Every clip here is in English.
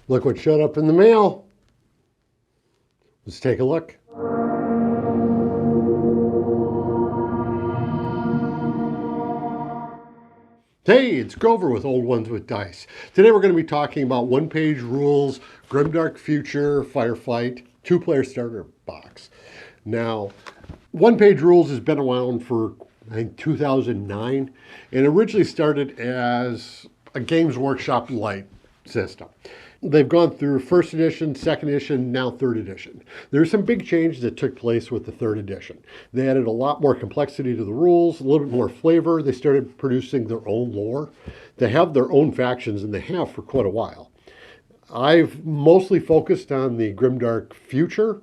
Look what showed up in the mail. Let's take a look. Hey, it's Grover with Old Ones with Dice. Today we're going to be talking about one-page rules, Grimdark Future, Firefight, two-player starter box. Now, one-page rules has been around for, I think, 2009, and originally started as a Games Workshop Lite system. They've gone through first edition, second edition, now third edition. There's some big changes that took place with the third edition. They added a lot more complexity to the rules, a little bit more flavor. They started producing their own lore. They have their own factions, and they have for quite a while. I've mostly focused on the Grimdark Future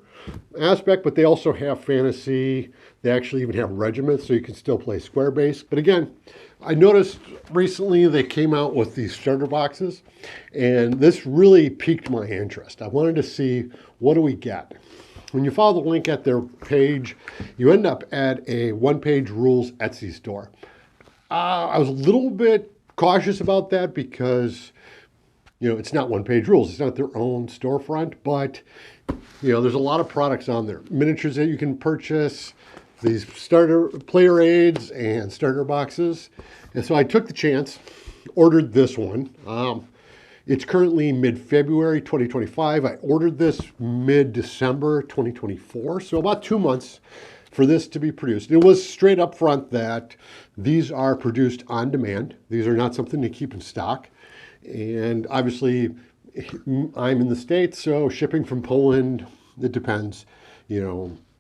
aspect, but they also have fantasy. They actually even have regiments, so you can still play square base. But again, I noticed recently they came out with these starter boxes, and this really piqued my interest. I wanted to see, what do we get? When you follow the link at their page, you end up at a one-page rules Etsy store. I was a little bit cautious about that because, it's not one-page rules. It's not their own storefront, but, there's a lot of products on there. Miniatures that you can purchase, these starter player aids and starter boxes. And so I took the chance, ordered this one. It's currently mid-February 2025. I ordered this mid-December 2024, so about 2 months for this to be produced. It was straight up front that these are produced on demand. These are not something to keep in stock. And obviously, I'm in the States, so shipping from Poland, it depends.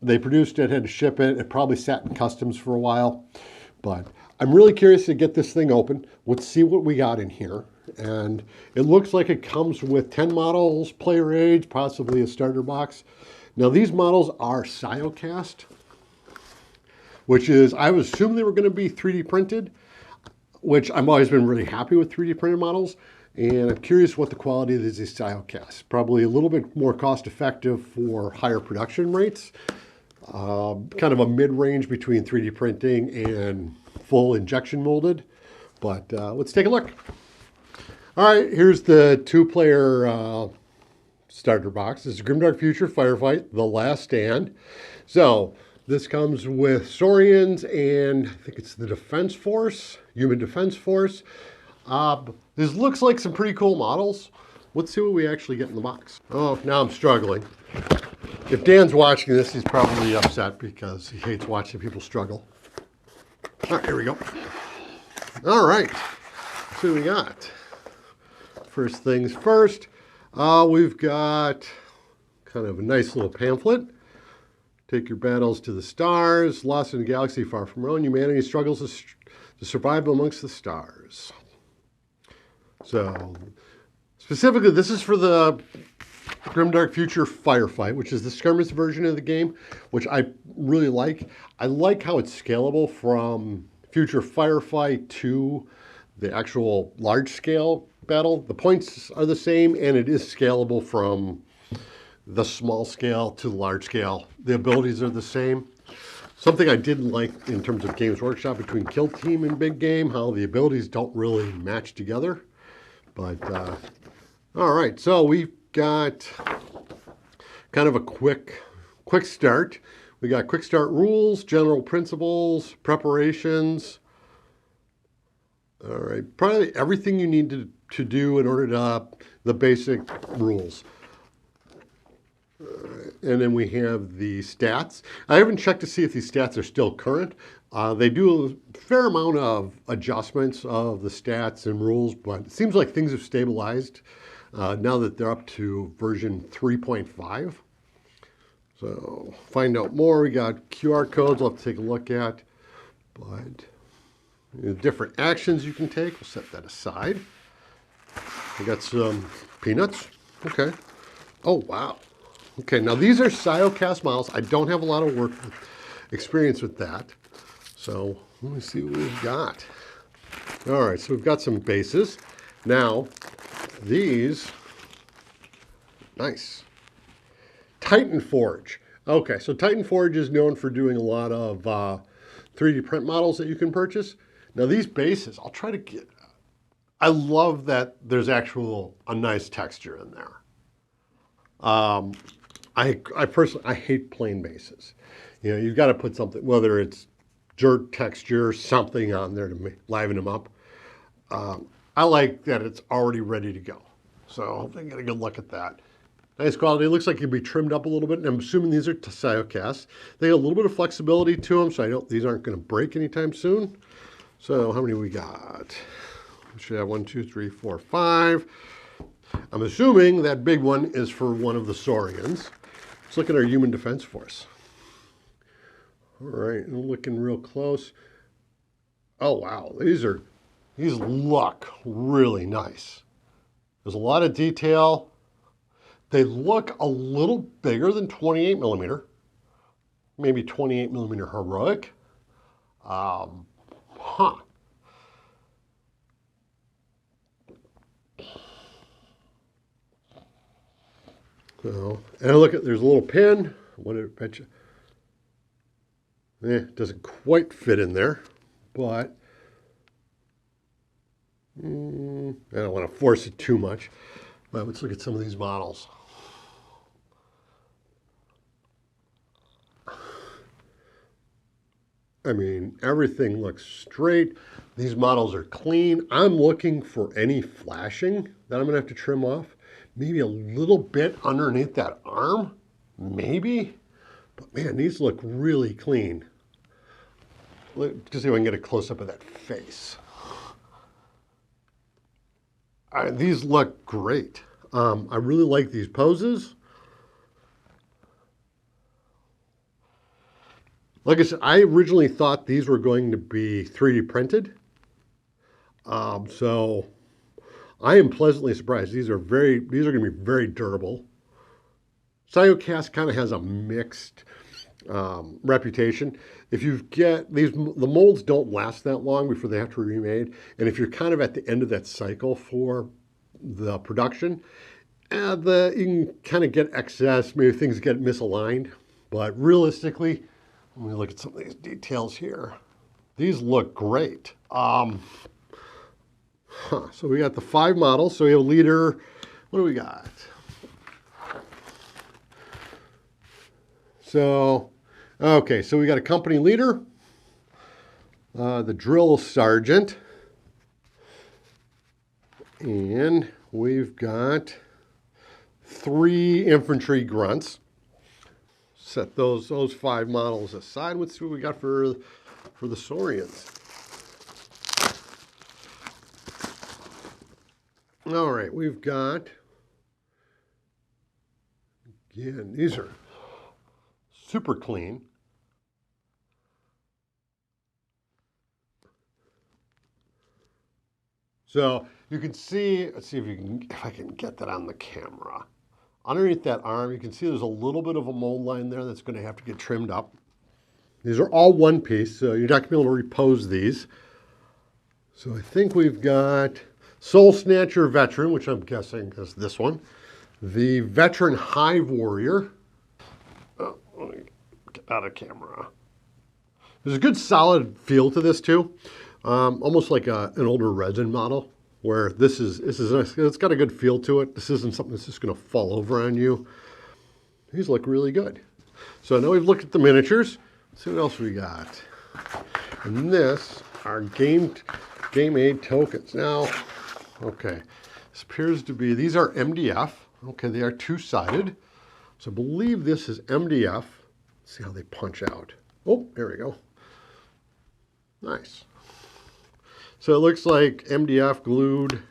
They produced it, had to ship it. It probably sat in customs for a while. But I'm really curious to get this thing open. Let's see what we got in here. And it looks like it comes with 10 models, player aids, possibly a starter box. Now, these models are Siocast, which is, I would assume they were going to be 3D printed, which I've always been really happy with 3D printed models. And I'm curious what the quality of these Siocast. Probably a little bit more cost effective for higher production rates. Kind of a mid-range between 3D printing and full injection molded. But let's take a look. All right, here's the two-player starter box. This is Grimdark Future Firefight, The Last Stand. So this comes with Saurians and I think it's the Defense Force, Human Defense Force. This looks like some pretty cool models. Let's see what we actually get in the box. Oh, now I'm struggling. If Dan's watching this, he's probably upset because he hates watching people struggle. All right, here we go. All right, let's see what we got. First things first, we've got kind of a nice little pamphlet. Take your battles to the stars. Lost in a galaxy far from our own, humanity struggles to survive amongst the stars. So, specifically, this is for the Grimdark Future Firefight, which is the skirmish version of the game, which I really like. I like how it's scalable from Future Firefight to the actual large-scale battle. The points are the same, and it is scalable from the small scale to the large scale. The abilities are the same. Something I didn't like in terms of Games Workshop between Kill Team and Big Game, how the abilities don't really match together. But, all right, so we've got kind of a quick start. We got quick start rules, general principles, preparations. All right, probably everything you need to do in order to the basic rules. And then we have the stats. I haven't checked to see if these stats are still current. They do a fair amount of adjustments of the stats and rules, but it seems like things have stabilized now that they're up to version 3.5. So find out more. We got QR codes I'll have to take a look at, but different actions you can take. We'll set that aside. We got some peanuts. Okay. Oh, wow. Okay, now these are Siocast models. I don't have a lot of experience with that. So let me see what we've got. All right, so we've got some bases. Now, these, nice. Titan Forge. Okay, so Titan Forge is known for doing a lot of 3D print models that you can purchase. Now these bases, I'll try to get I love that there's a nice texture in there. I personally, I hate plain bases. You know, you've got to put something, whether it's dirt texture, something on there to liven them up. I like that it's already ready to go. So hopefully I get a good look at that. Nice quality. It looks like it'd be trimmed up a little bit. And I'm assuming these are Cast. They got a little bit of flexibility to them, so these aren't going to break anytime soon. So how many we got? We should have 1, 2, 3, 4, 5. I'm assuming that big one is for one of the Saurians. Let's look at our human defense force. All right, I'm looking real close. Oh wow, these look really nice. There's a lot of detail. They look a little bigger than 28 millimeter, maybe 28 millimeter heroic. So, and look at, there's a little pin. What did it bet you? It doesn't quite fit in there, but I don't want to force it too much. But let's look at some of these models. I mean, everything looks straight. These models are clean. I'm looking for any flashing that I'm going to have to trim off. Maybe a little bit underneath that arm, maybe. But man, these look really clean. Just see if I can get a close-up of that face. These look great. I really like these poses. Like I said, I originally thought these were going to be 3D printed. So I am pleasantly surprised. These are going to be very durable. Cast kind of has a mixed reputation. If you get these, the molds don't last that long before they have to be remade. And if you're kind of at the end of that cycle for the production, you can kind of get excess, maybe things get misaligned. But realistically, let me look at some of these details here. These look great. So we got the 5 models. So we have a leader. What do we got? So, okay, so we got a company leader, the drill sergeant, and we've got 3 infantry grunts. Set those 5 models aside. Let's see what we got for the Saurians. All right, we've got, again, these are super clean. So you can see, let's see if I can get that on the camera. Underneath that arm, you can see there's a little bit of a mold line there that's going to have to get trimmed up. These are all one piece, so you're not going to be able to repose these. So I think we've got Soul Snatcher Veteran, which I'm guessing is this one. The Veteran Hive Warrior. Oh, let me get out of camera. There's a good solid feel to this too. Almost like an older resin model, where this is it's got a good feel to it. This isn't something that's just going to fall over on you. These look really good. So now we've looked at the miniatures. Let's see what else we got. And this are game aid tokens. Now, okay, this appears to be, these are MDF. Okay, they are 2-sided. So I believe this is MDF. Let's see how they punch out. Oh, there we go. Nice. So it looks like MDF glued.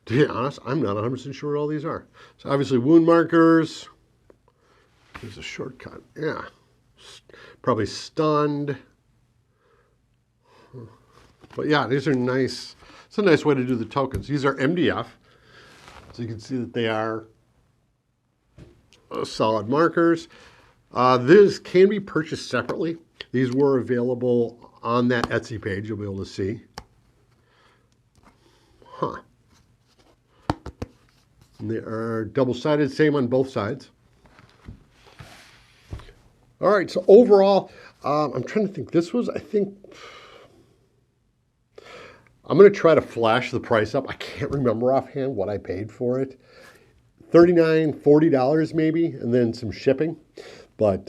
To be honest, I'm not 100% sure what all these are. So obviously wound markers. There's a shortcut. Yeah. Probably stunned. But yeah, these are nice. It's a nice way to do the tokens. These are MDF. So you can see that they are solid markers. This can be purchased separately. These were available on that Etsy page. You'll be able to see. Huh. And they are double-sided, same on both sides. All right, so overall, I'm trying to think. This was, I think, I'm going to try to flash the price up. I can't remember offhand what I paid for it. $39, $40 maybe, and then some shipping. But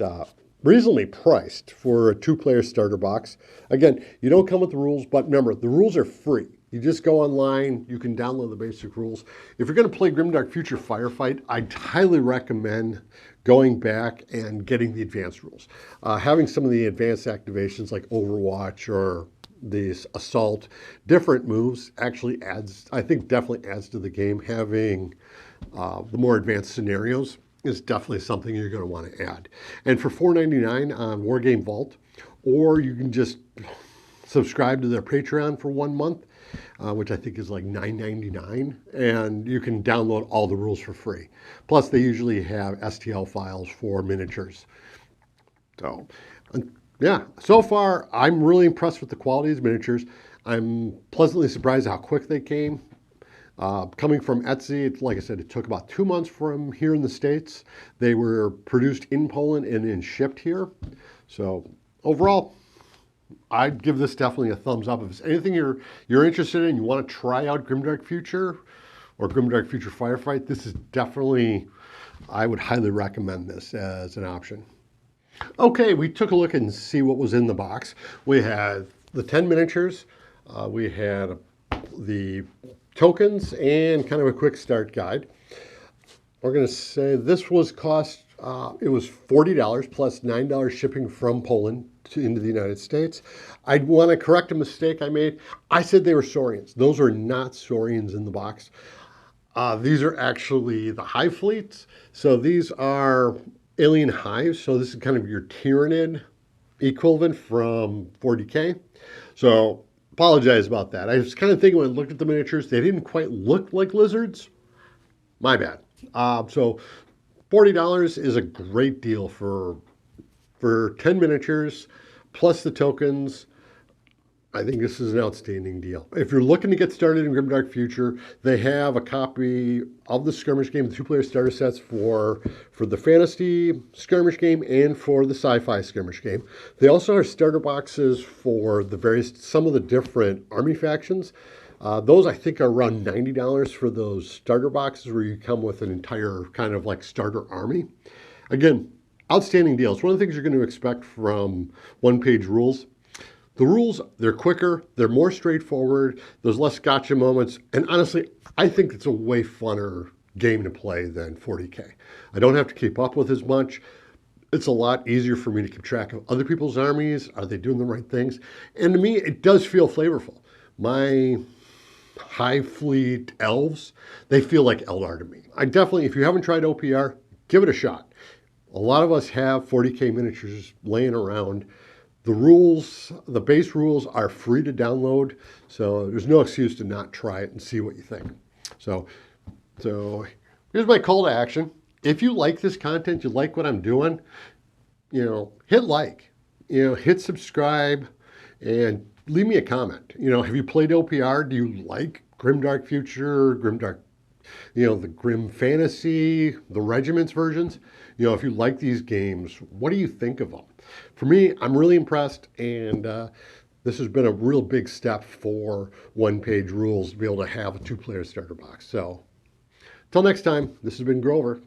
reasonably priced for a two-player starter box. Again, you don't come with the rules, but remember, the rules are free. You just go online, you can download the basic rules. If you're going to play Grimdark Future Firefight, I'd highly recommend going back and getting the advanced rules. Having some of the advanced activations like Overwatch or this assault, different moves actually adds, I think definitely adds to the game. Having the more advanced scenarios is definitely something you're going to want to add. And for $4.99 on Wargame Vault, or you can just subscribe to their Patreon for 1 month, which I think is like $9.99, and you can download all the rules for free. Plus, they usually have STL files for miniatures. So, yeah, so far, I'm really impressed with the quality of these miniatures. I'm pleasantly surprised how quick they came. Coming from Etsy, like I said, it took about 2 months from here in the States. They were produced in Poland and then shipped here. So overall, I'd give this definitely a thumbs up. If it's anything you're interested in, you want to try out Grimdark Future or Grimdark Future Firefight, this is definitely, I would highly recommend this as an option. Okay, we took a look and see what was in the box. We had the 10 miniatures. We had the tokens and kind of a quick start guide. We're going to say this was cost, it was $40 plus $9 shipping from Poland into the United States. I want to correct a mistake I made. I said they were Saurians. Those are not Saurians in the box. These are actually the Hive fleets. So these are alien hives. So this is kind of your Tyranid equivalent from 40K. So apologize about that. I was kind of thinking when I looked at the miniatures, they didn't quite look like lizards. My bad. So $40 is a great deal for 10 miniatures plus the tokens. I think this is an outstanding deal. If you're looking to get started in Grimdark Future, they have a copy of the skirmish game, the two-player starter sets for the fantasy skirmish game and for the sci-fi skirmish game. They also have starter boxes for some of the different army factions. Those I think are around $90 for those starter boxes where you come with an entire kind of like starter army. Again, outstanding deals. One of the things you're going to expect from one-page rules. The rules, they're quicker, they're more straightforward, there's less gotcha moments, and honestly, I think it's a way funner game to play than 40K. I don't have to keep up with as much. It's a lot easier for me to keep track of other people's armies. Are they doing the right things? And to me, it does feel flavorful. My Hive Fleet elves, they feel like Eldar to me. I definitely, if you haven't tried OPR, give it a shot. A lot of us have 40K miniatures laying around. The rules, the base rules are free to download, so there's no excuse to not try it and see what you think. So here's my call to action. If you like this content, you like what I'm doing, hit like, hit subscribe, and leave me a comment. Have you played OPR? Do you like Grimdark Future, Grimdark, the Grim Fantasy, the Regiments versions? If you like these games, what do you think of them? For me, I'm really impressed, and this has been a real big step for one-page rules to be able to have a two-player starter box. So, until next time, this has been Grover.